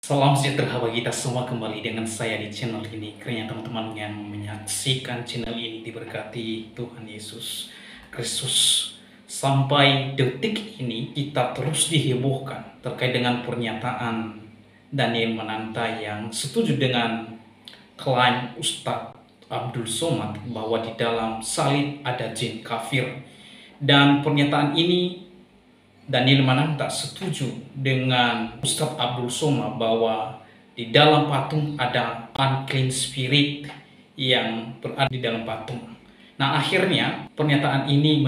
Salam sejahtera bagi kita semua, kembali dengan saya di channel ini. Kiranya teman-teman yang menyaksikan channel ini diberkati Tuhan Yesus Kristus. Sampai detik ini kita terus dihebohkan terkait dengan pernyataan Daniel Mananta yang setuju dengan klaim Ustadz Abdul Somad bahwa di dalam salib ada jin kafir. Dan pernyataan ini Daniel Mananta setuju dengan Ustadz Abdul Somad bahwa di dalam patung ada unclean spirit yang berada di dalam patung. Nah, akhirnya pernyataan ini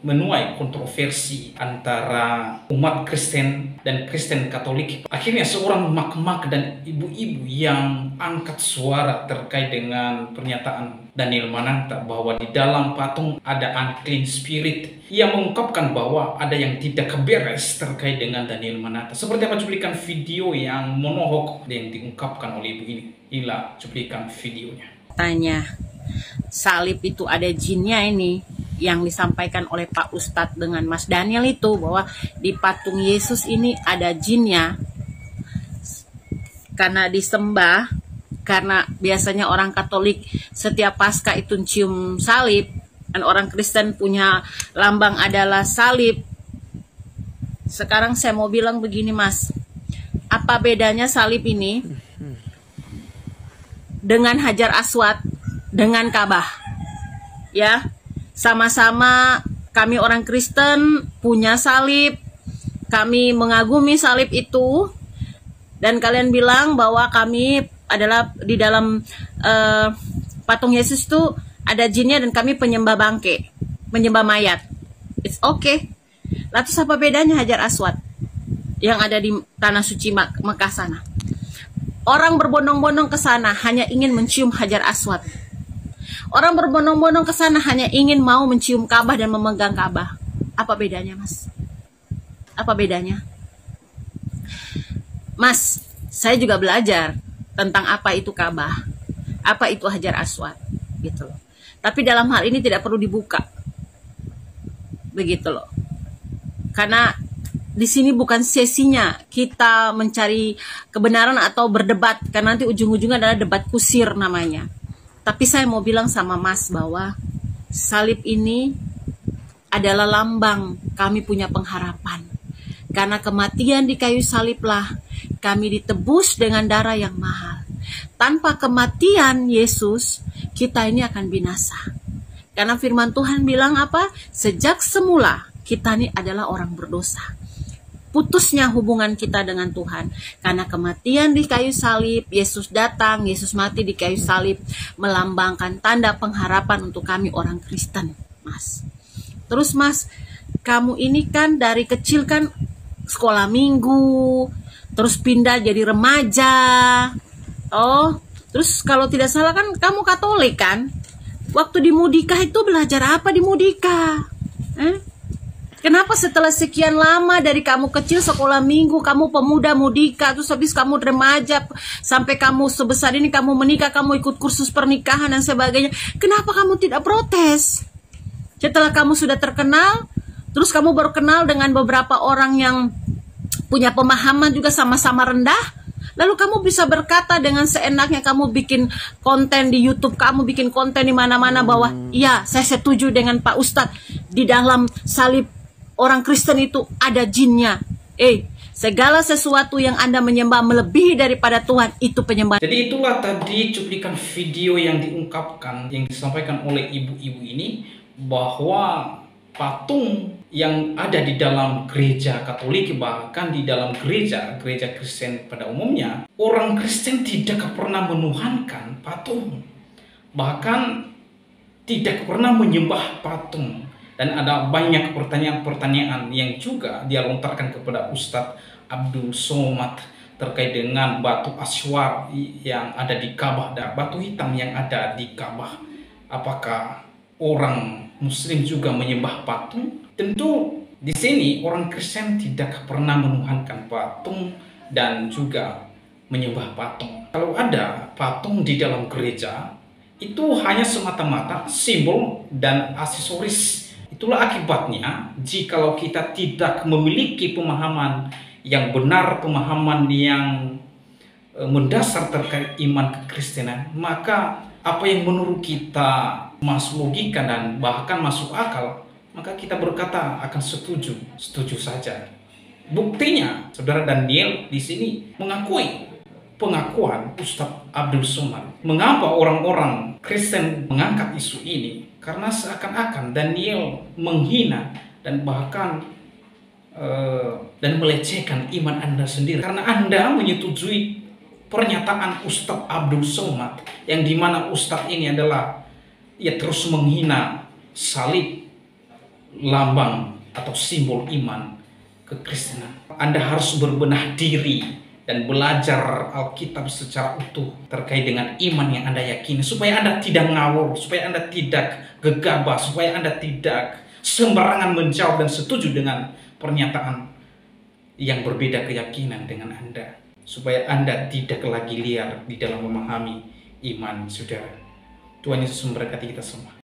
menuai kontroversi antara umat Kristen dan Kristen Katolik. Akhirnya seorang mak-mak dan ibu-ibu yang angkat suara terkait dengan pernyataan Daniel Mananta bahwa di dalam patung ada unclean spirit. Ia mengungkapkan bahwa ada yang tidak beres terkait dengan Daniel Mananta. Seperti apa cuplikan video yang monohok yang diungkapkan oleh ibu ini? Inilah cuplikan videonya. Tanya, salib itu ada jinnya ini yang disampaikan oleh Pak Ustadz dengan Mas Daniel itu, bahwa di patung Yesus ini ada jinnya karena disembah. Karena biasanya orang Katolik setiap Paskah itu cium salib, dan orang Kristen punya lambang adalah salib. Sekarang saya mau bilang begini, Mas, apa bedanya salib ini dengan Hajar Aswad, dengan Ka'bah? Ya, sama-sama kami orang Kristen punya salib, kami mengagumi salib itu, dan kalian bilang bahwa kami adalah di dalam patung Yesus itu ada jinnya dan kami penyembah bangke, penyembah mayat. It's okay. Lalu apa bedanya Hajar Aswad yang ada di tanah suci Mekah sana? Orang berbondong-bondong ke sana hanya ingin mencium Hajar Aswad. Orang berbondong-bondong ke sana hanya ingin mau mencium Ka'bah dan memegang Ka'bah. Apa bedanya, Mas? Apa bedanya? Mas, saya juga belajar tentang apa itu Ka'bah, apa itu Hajar Aswad, gitu loh. Tapi dalam hal ini tidak perlu dibuka, begitu loh. Karena di sini bukan sesinya kita mencari kebenaran atau berdebat, karena nanti ujung-ujungnya adalah debat kusir namanya. Tapi saya mau bilang sama Mas bahwa salib ini adalah lambang kami punya pengharapan. Karena kematian di kayu saliblah kami ditebus dengan darah yang mahal. Tanpa kematian Yesus, kita ini akan binasa. Karena firman Tuhan bilang apa? Sejak semula kita ini adalah orang berdosa. Putusnya hubungan kita dengan Tuhan. Karena kematian di kayu salib, Yesus datang, Yesus mati di kayu salib, melambangkan tanda pengharapan untuk kami orang Kristen, Mas. Terus Mas, kamu ini kan dari kecil kan sekolah minggu, terus pindah jadi remaja. Oh, terus kalau tidak salah kan kamu Katolik kan? Waktu di Mudika itu belajar apa di Mudika? Kenapa setelah sekian lama dari kamu kecil sekolah minggu, kamu pemuda Mudika, terus habis kamu remaja, sampai kamu sebesar ini kamu menikah, kamu ikut kursus pernikahan dan sebagainya. Kenapa kamu tidak protes? Setelah kamu sudah terkenal, terus kamu baru kenal dengan beberapa orang yang punya pemahaman juga sama-sama rendah, lalu kamu bisa berkata dengan seenaknya, kamu bikin konten di YouTube, kamu bikin konten di mana-mana bahwa ya, saya setuju dengan Pak Ustadz, di dalam salib orang Kristen itu ada jinnya. Segala sesuatu yang Anda menyembah melebihi daripada Tuhan, itu penyembahan. Jadi itulah tadi cuplikan video yang diungkapkan, yang disampaikan oleh ibu-ibu ini, bahwa patung yang ada di dalam gereja Katolik, bahkan di dalam gereja Kristen pada umumnya, orang Kristen tidak pernah menuhankan patung, bahkan tidak pernah menyembah patung. Dan ada banyak pertanyaan-pertanyaan yang juga dia lontarkan kepada Ustadz Abdul Somad terkait dengan batu aswad yang ada di Ka'bah, batu hitam yang ada di Ka'bah. Apakah orang Muslim juga menyembah patung? Tentu di sini orang Kristen tidak pernah menuhankan patung dan juga menyembah patung. Kalau ada patung di dalam gereja, itu hanya semata-mata simbol dan aksesoris. Itulah akibatnya jikalau kita tidak memiliki pemahaman yang benar, pemahaman yang mendasar terkait iman kekristenan, maka apa yang menurut kita masuk logika dan bahkan masuk akal, maka kita berkata akan setuju saja. Buktinya, saudara Daniel di sini mengakui pengakuan Ustadz Abdul Somad. Mengapa orang-orang Kristen mengangkat isu ini? Karena seakan-akan Daniel menghina dan bahkan dan melecehkan iman Anda sendiri. Karena Anda menyetujui pernyataan Ustadz Abdul Somad, yang dimana Ustadz ini adalah terus menghina salib, lambang atau simbol iman kekristenan. Anda harus berbenah diri dan belajar Alkitab secara utuh terkait dengan iman yang Anda yakini, supaya Anda tidak ngawur, supaya Anda tidak gegabah, supaya Anda tidak sembarangan menjawab dan setuju dengan pernyataan yang berbeda keyakinan dengan Anda, supaya Anda tidak lagi liar di dalam memahami iman, saudara. Tuhan Yesus memberkati kita semua.